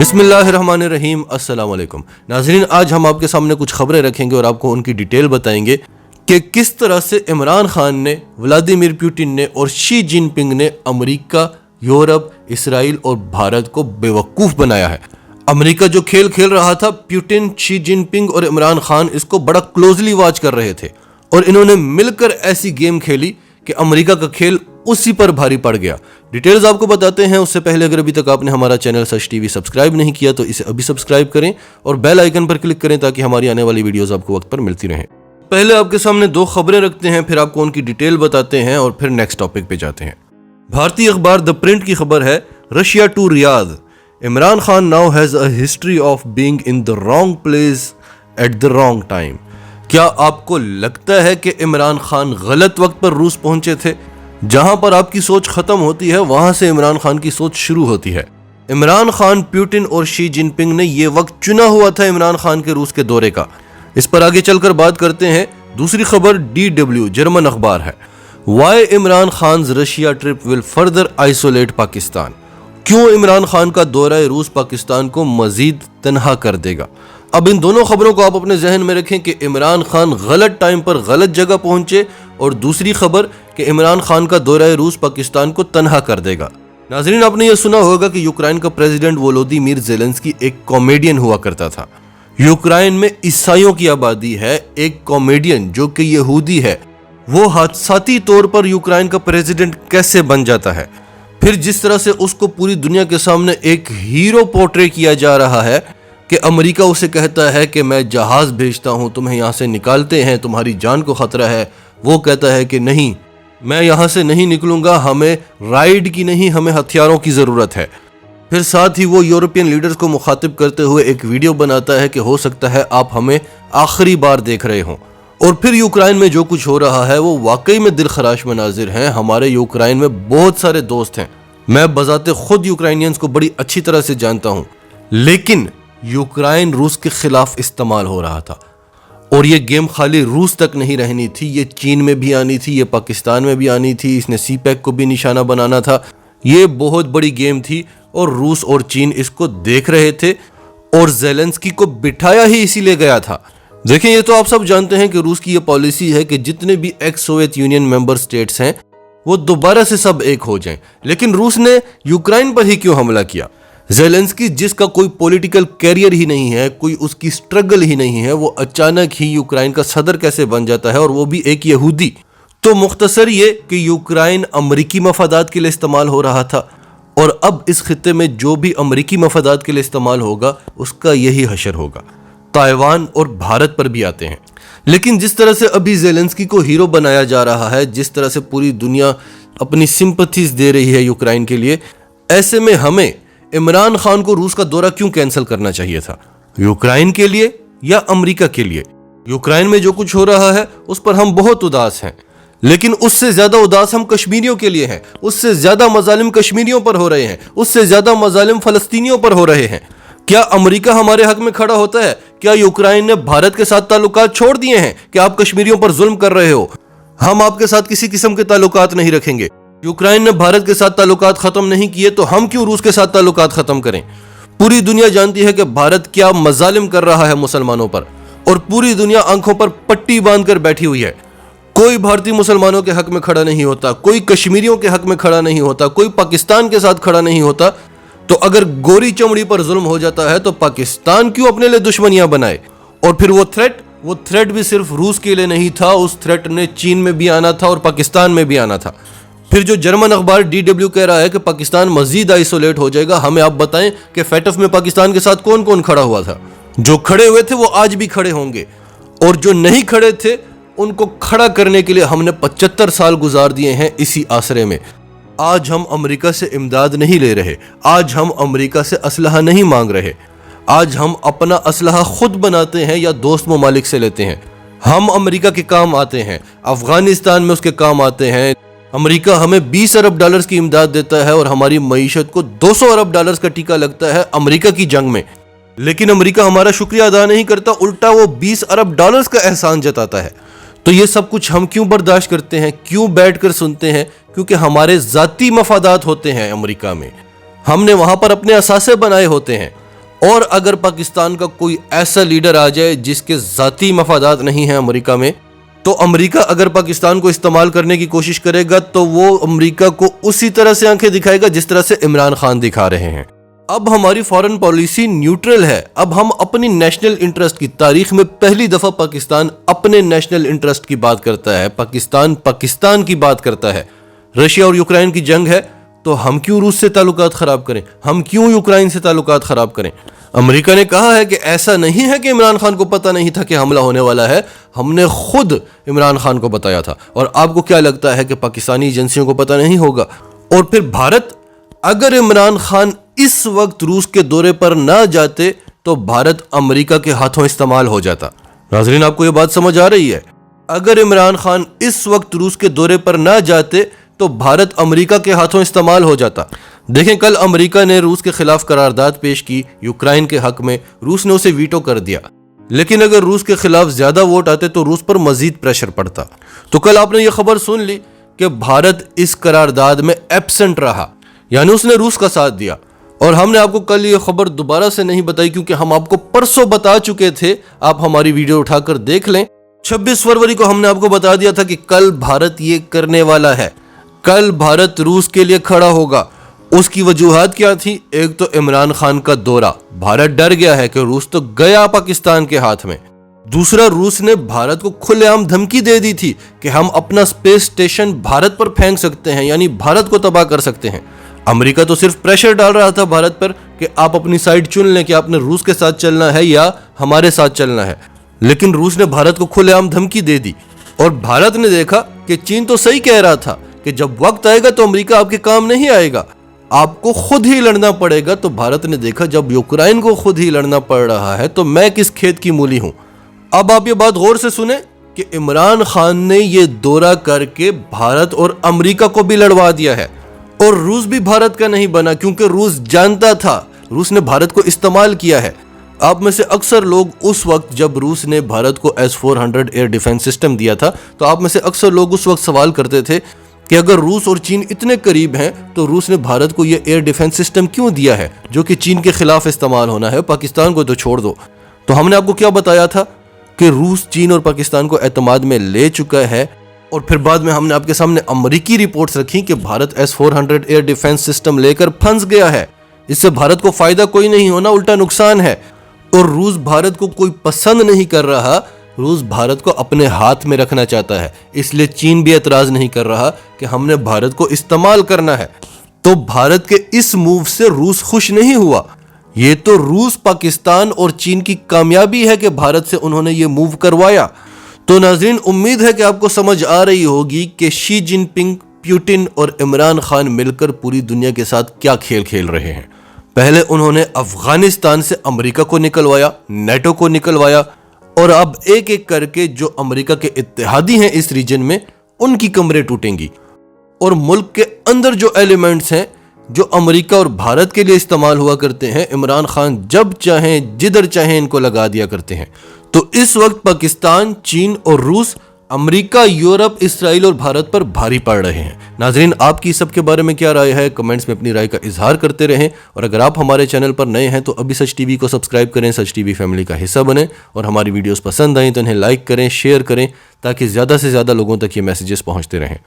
बिस्मिल्लाहिर्रहमानिर्रहीम। अस्सलाम वालेकुम नाज़रीन, आज हम आपके सामने कुछ खबरें रखेंगे और आपको उनकी डिटेल बताएंगे कि किस तरह से इमरान खान ने, व्लादिमीर पुतिन ने और शी जिनपिंग ने अमेरिका, यूरोप, इसराइल और भारत को बेवकूफ़ बनाया है। अमेरिका जो खेल खेल रहा था, पुतिन, शी जिनपिंग और इमरान खान इसको बड़ा क्लोजली वॉच कर रहे थे और इन्होंने मिलकर ऐसी गेम खेली कि अमेरिका का खेल उसी पर भारी पड़ गया। डिटेल्स आपको बताते हैं। उससे पहले अगर अभी तक आपने हमारा चैनल सच टीवी सब्सक्राइब नहीं किया तो इसे अभी सब्सक्राइब करें और बेल आइकन पर क्लिक करें ताकि हमारी आने वाली वीडियोस आपको वक्त पर मिलती रहें। पहले आपके सामने दो खबरें रखते हैं, फिर आपको उनकी डिटेल बताते हैं और फिर नेक्स्ट टॉपिक पे जाते हैं। भारतीय अखबार द प्रिंट की खबर है, Russia to Riyadh, Imran Khan now has a history of being in the wrong place at the wrong time. क्या आपको लगता है कि इमरान खान गलत वक्त पर रूस पहुंचे थे? जहां पर आपकी सोच खत्म होती है वहां से इमरान खान की सोच शुरू होती है। इमरान खान, पुतिन और शी जिनपिंग ने यह वक्त चुना हुआ था इमरान खान के रूस के दौरे का। इस पर आगे चलकर बात करते हैं। दूसरी खबर DW जर्मन अखबार है, why Imran Khan Russia trip will further isolate Pakistan. क्यों इमरान खान का दौरा रूस पाकिस्तान को मजीद तन्हा कर देगा। अब इन दोनों खबरों को आप अपने जहन में रखें कि इमरान खान गलत टाइम पर गलत जगह पहुंचे और दूसरी खबर कि इमरान खान का दौरा रूस पाकिस्तान को तन्हा कर देगा। नाज़रीन, आपने यह सुना होगा कि यूक्रेन का प्रेसिडेंट वोलोदिमीर ज़ेलेंस्की एक कॉमेडियन हुआ करता था। यूक्रेन में ईसाइयों की आबादी है। एक कॉमेडियन जो कि यहूदी है, वो हादसाती तौर पर यूक्रेन का प्रेसिडेंट कैसे बन जाता है। फिर जिस तरह से उसको पूरी दुनिया के सामने एक हीरो पोर्ट्रे किया जा रहा है कि अमेरिका उसे कहता है कि मैं जहाज भेजता हूं, तुम्हें यहां से निकालते हैं, तुम्हारी जान को खतरा है। वो कहता है कि नहीं, मैं यहां से नहीं निकलूंगा, हमें राइड की नहीं, हमें हथियारों की जरूरत है। फिर साथ ही वो यूरोपियन लीडर्स को मुखातिब करते हुए एक वीडियो बनाता है कि हो सकता है आप हमें आखिरी बार देख रहे हों। और फिर यूक्रेन में जो कुछ हो रहा है वो वाकई में दिल खराश मनाजिर हैं। हमारे यूक्रेन में बहुत सारे दोस्त हैं, मैं बजाते खुद यूक्रेनियंस को बड़ी अच्छी तरह से जानता हूं, लेकिन यूक्रेन रूस के खिलाफ इस्तेमाल हो रहा था। और ये गेम खाली रूस तक नहीं रहनी थी, ये चीन में भी आनी थी, ये पाकिस्तान में भी आनी थी, इसने सीपैक को भी निशाना बनाना था। ये बहुत बड़ी गेम थी और रूस और चीन इसको देख रहे थे और ज़ेलेंस्की को बिठाया ही इसीलिए गया था। देखें, ये तो आप सब जानते हैं कि रूस की ये पॉलिसी है कि जितने भी x Soviet union member states हैं वो दोबारा से सब एक हो जाएं। लेकिन रूस ने यूक्रेन पर ही क्यों हमला किया? ज़ेलेंस्की, जिसका कोई पॉलिटिकल कैरियर ही नहीं है, कोई उसकी स्ट्रगल ही नहीं है, वो अचानक ही यूक्रेन का सदर कैसे बन जाता है, और वो भी एक यहूदी। तो मुख्तसर ये कि यूक्रेन अमरीकी मफादात के लिए इस्तेमाल हो रहा था और अब इस खित्ते में जो भी अमरीकी मफादात के लिए इस्तेमाल होगा उसका यही हशर होगा। ताइवान और भारत पर भी आते हैं। लेकिन जिस तरह से अभी ज़ेलेंस्की को हीरो बनाया जा रहा है, जिस तरह से पूरी दुनिया अपनी सिंपैथीज दे रही है यूक्रेन के लिए, ऐसे में हमें इमरान खान को रूस का दौरा क्यों कैंसिल करना चाहिए था? यूक्रेन के लिए या अमेरिका के लिए? यूक्रेन में जो कुछ हो रहा है उस पर हम बहुत उदास हैं, लेकिन उससे ज्यादा उदास हम कश्मीरियों के लिए हैं। उससे ज्यादा मजालिम कश्मीरियों पर हो रहे हैं, उससे ज्यादा मजालिम फलस्तीनियों पर हो रहे हैं। क्या अमेरिका हमारे हक में खड़ा होता है? क्या यूक्रेन ने भारत के साथ ताल्लुकात छोड़ दिए हैं कि आप कश्मीरियों पर जुल्म कर रहे हो? हम आपके साथ किसी किस्म के ताल्लुकात नहीं रखेंगे। यूक्रेन ने भारत के साथ ताल्लुकात खत्म नहीं किए तो हम क्यों रूस के साथ ताल्लुकात खत्म करें? पूरी दुनिया जानती है कि भारत क्या मजालिम कर रहा है मुसलमानों पर, और पूरी दुनिया आंखों पर पट्टी बांधकर बैठी हुई है। कोई भारतीय मुसलमानों के हक में खड़ा नहीं होता, कोई कश्मीरियों के हक में खड़ा नहीं होता, कोई पाकिस्तान के साथ खड़ा नहीं होता। तो अगर गोरी चमड़ी पर जुल्म हो जाता है तो पाकिस्तान क्यों अपने लिए दुश्मनियां बनाए? और फिर वो थ्रेट भी सिर्फ रूस के लिए नहीं था, उस थ्रेट ने चीन में भी आना था और पाकिस्तान में भी आना था। फिर जो जर्मन अखबार DW कह रहा है कि पाकिस्तान मजीद आइसोलेट हो जाएगा, हमें आप बताएं कि FATF में पाकिस्तान के साथ कौन कौन खड़ा हुआ था? जो खड़े हुए थे वो आज भी खड़े होंगे, और जो नहीं खड़े थे उनको खड़ा करने के लिए हमने 75 साल गुजार दिए हैं इसी आसरे में। आज हम अमेरिका से इमदाद नहीं ले रहे, आज हम अमेरिका से असलहा नहीं मांग रहे, आज हम अपना असलहा खुद बनाते हैं या दोस्त ममालिक से लेते हैं। हम अमेरिका के काम आते हैं, अफगानिस्तान में उसके काम आते हैं। अमेरिका हमें $20 अरब की इमदाद देता है और हमारी मईशत को $200 अरब का टीका लगता है अमेरिका की जंग में। लेकिन अमेरिका हमारा शुक्रिया अदा नहीं करता, उल्टा वो $20 अरब का एहसान जताता है। तो ये सब कुछ हम क्यों बर्दाश्त करते हैं, क्यों बैठकर सुनते हैं? क्योंकि हमारे जाती मफादात होते हैं अमेरिका में, हमने वहां पर अपने असासे बनाए होते हैं। और अगर पाकिस्तान का कोई ऐसा लीडर आ जाए जिसके जाती मफादात नहीं है अमेरिका में, तो अमेरिका अगर पाकिस्तान को इस्तेमाल करने की कोशिश करेगा तो वो अमेरिका को उसी तरह से आंखें दिखाएगा जिस तरह से इमरान खान दिखा रहे हैं। अब हमारी फॉरेन पॉलिसी न्यूट्रल है। अब हम अपनी नेशनल इंटरेस्ट की तारीख में पहली दफा पाकिस्तान अपने नेशनल इंटरेस्ट की बात करता है, पाकिस्तान की बात करता है। रशिया और यूक्रेन की जंग है तो हम क्यों रूस से ताल्लुकात खराब करें, हम क्यों यूक्रेन से ताल्लुकात खराब करें। अमेरिका ने कहा है कि ऐसा नहीं है कि इमरान खान को पता नहीं था कि हमला होने वाला है, हमने खुद इमरान खान को बताया था। और आपको क्या लगता है कि पाकिस्तानी एजेंसियों को पता नहीं होगा? और फिर भारत, अगर इमरान खान इस वक्त रूस के दौरे पर ना जाते तो भारत अमेरिका के हाथों इस्तेमाल हो जाता। नाजरीन, आपको यह बात समझ आ रही है? अगर इमरान खान इस वक्त रूस के दौरे पर ना जाते तो भारत अमेरिका के हाथों इस्तेमाल हो जाता। देखें, कल अमेरिका ने रूस के खिलाफ करारदाद पेश की यूक्रेन के हक में, रूस ने उसे वीटो कर दिया। लेकिन अगर रूस के खिलाफ ज्यादा वोट आते तो रूस पर मजीद प्रेशर पड़ता। तो कल आपने ये खबर सुन ली कि भारत इस करारदाद में एब्सेंट रहा, यानी उसने रूस का साथ दिया। और हमने आपको कल ये खबर दोबारा से नहीं बताई क्योंकि हम आपको परसों बता चुके थे। आप हमारी वीडियो उठाकर देख लें। 26 फरवरी को हमने आपको बता दिया था कि कल भारत ये करने वाला है, कल भारत रूस के लिए खड़ा होगा। उसकी वजूहात क्या थी? एक तो इमरान खान का दौरा, भारत डर गया है कि रूस तो गया पाकिस्तान के हाथ में। दूसरा, रूस ने भारत को खुलेआम धमकी दे दी थी कि हम अपना स्पेस स्टेशन भारत पर फेंक सकते हैं, यानी भारत को तबाह कर सकते हैं। अमेरिका तो सिर्फ प्रेशर डाल रहा था भारत पर कि आप अपनी साइड चुन लें कि आपने रूस के साथ चलना है या हमारे साथ चलना है। लेकिन रूस ने भारत को खुलेआम धमकी दे दी और भारत ने देखा कि चीन तो सही कह रहा था कि जब वक्त आएगा तो अमेरिका आपके काम नहीं आएगा, आपको खुद ही लड़ना पड़ेगा। तो भारत ने देखा जब यूक्रेन को खुद ही लड़ना पड़ रहा है तो मैं किस खेत की मूली हूं। अब आप ये बात गौर से सुने कि इमरान खान ने ये दौरा करके भारत और अमेरिका को भी लड़वा दिया है। और रूस भी भारत का नहीं बना क्योंकि रूस जानता था, रूस ने भारत को इस्तेमाल किया है। आप में से अक्सर लोग उस वक्त जब रूस ने भारत को S-400 एयर डिफेंस सिस्टम दिया था, तो आप में से अक्सर लोग उस वक्त सवाल करते थे कि अगर रूस और चीन इतने करीब हैं तो रूस ने भारत को यह एयर डिफेंस सिस्टम क्यों दिया है जो कि चीन के खिलाफ इस्तेमाल होना है, पाकिस्तान को तो छोड़ दो। तो हमने आपको क्या बताया था कि रूस चीन और पाकिस्तान को एतमाद में ले चुका है। और फिर बाद में हमने आपके सामने अमेरिकी रिपोर्ट्स रखी कि Bharat S-400 air defence system लेकर फंस गया है, इससे भारत को फायदा कोई नहीं होना, उल्टा नुकसान है। और रूस भारत को कोई पसंद नहीं कर रहा, रूस भारत को अपने हाथ में रखना चाहता है। इसलिए चीन भी एतराज नहीं कर रहा कि हमने भारत को इस्तेमाल करना है। तो भारत के इस मूव से रूस खुश नहीं हुआ। ये तो रूस, पाकिस्तान और चीन की कामयाबी है कि भारत से उन्होंने ये मूव करवाया। तो नाज़रीन, उम्मीद है कि आपको समझ आ रही होगी कि शी जिनपिंग, पुतिन और इमरान खान मिलकर पूरी दुनिया के साथ क्या खेल खेल रहे हैं। पहले उन्होंने अफगानिस्तान से अमेरिका को निकलवाया, नेटो को निकलवाया, और अब एक एक करके जो अमेरिका के इत्तेहादी हैं इस रीजन में, उनकी कमरें टूटेंगी। और मुल्क के अंदर जो एलिमेंट्स हैं जो अमेरिका और भारत के लिए इस्तेमाल हुआ करते हैं, इमरान खान जब चाहें जिधर चाहें इनको लगा दिया करते हैं। तो इस वक्त पाकिस्तान, चीन और रूस, अमेरिका, यूरोप, इसराइल और भारत पर भारी पड़ रहे हैं। नाजरीन, आपकी सब के बारे में क्या राय है? कमेंट्स में अपनी राय का इजहार करते रहें। और अगर आप हमारे चैनल पर नए हैं तो अभी सच टीवी को सब्सक्राइब करें, सच टीवी फैमिली का हिस्सा बने। और हमारी वीडियोस पसंद आए तो इन्हें लाइक करें, शेयर करें, ताकि ज़्यादा से ज़्यादा लोगों तक ये मैसेजेस पहुँचते रहें।